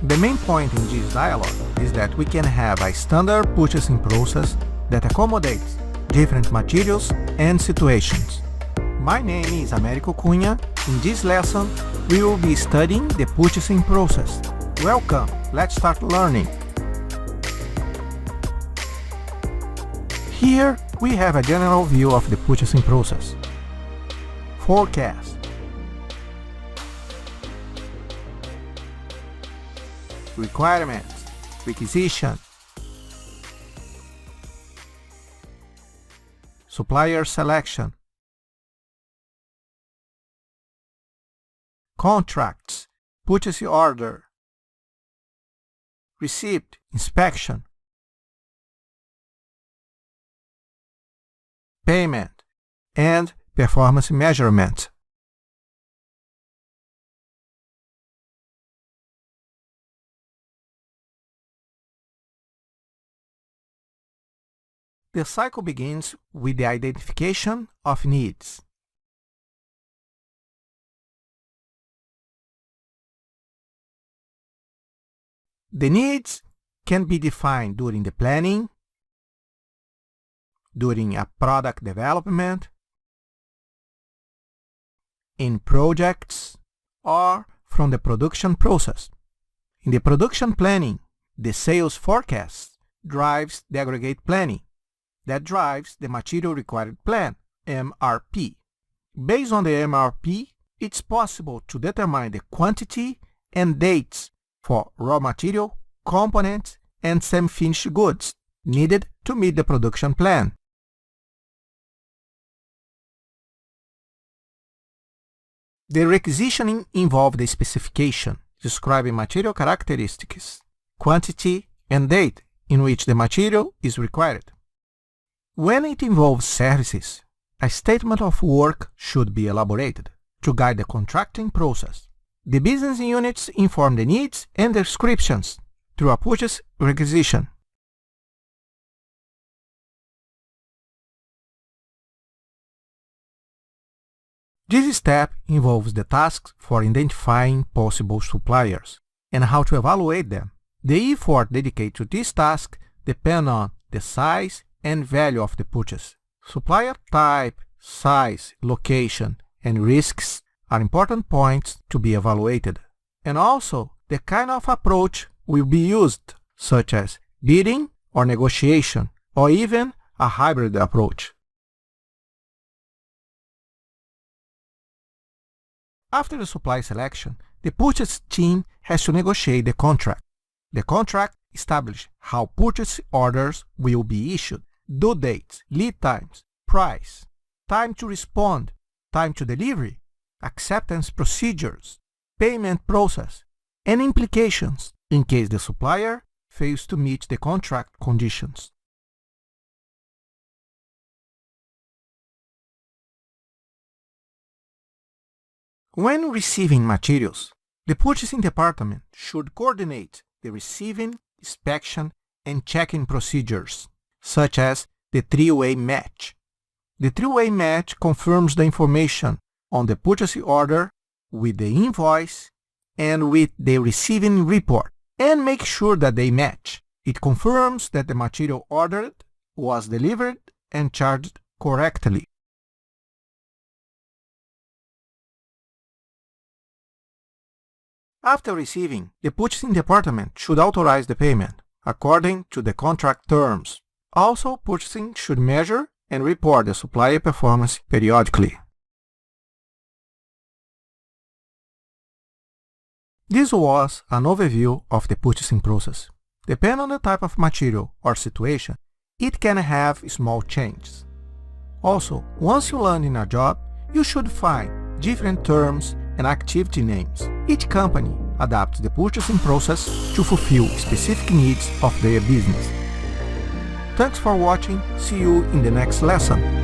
The main point in this dialogue is that we can have a standard purchasing process that accommodates different materials and situations. My name is Américo Cunha. In this lesson, we will be studying the purchasing process. Welcome, let's start learning. Here we have a general view of the purchasing process. Forecast. Requirements. Requisition. Supplier selection. Contracts. Purchase order. Receipt. Inspection. Payment. And performance measurement. The cycle begins with the identification of needs. The needs can be defined during the planning, during a product development, in projects, or from the production process. In the production planning, the sales forecast drives the aggregate planning. That drives the material required plan, MRP. Based on the MRP, it's possible to determine the quantity and dates for raw material, components, and semi-finished goods needed to meet the production plan. The requisitioning involves the specification, describing material characteristics, quantity, and date in which the material is required. When it involves services, a statement of work should be elaborated to guide the contracting process. The business units inform the needs and descriptions through a purchase requisition. This step involves the tasks for identifying possible suppliers and how to evaluate them. The effort dedicated to this task depends on the size and value of the purchase. Supplier type, size, location, and risks are important points to be evaluated. And also, the kind of approach will be used, such as bidding or negotiation, or even a hybrid approach. After the supply selection, the purchase team has to negotiate the contract. The contract establishes how purchase orders will be issued, due dates, lead times, price, time to respond, time to delivery, acceptance procedures, payment process, and implications in case the supplier fails to meet the contract conditions. When receiving materials, the purchasing department should coordinate the receiving, inspection, and checking procedures, such as the three-way match. The three-way match confirms the information on the purchase order with the invoice and with the receiving report, and makes sure that they match. It confirms that the material ordered was delivered and charged correctly. After receiving, the purchasing department should authorize the payment according to the contract terms. Also, purchasing should measure and report the supplier performance periodically. This was an overview of the purchasing process. Depending on the type of material or situation, it can have small changes. Also, once you land in a job, you should find different terms and activity names. Each company adapts the purchasing process to fulfill specific needs of their business. Thanks for watching. See you in the next lesson.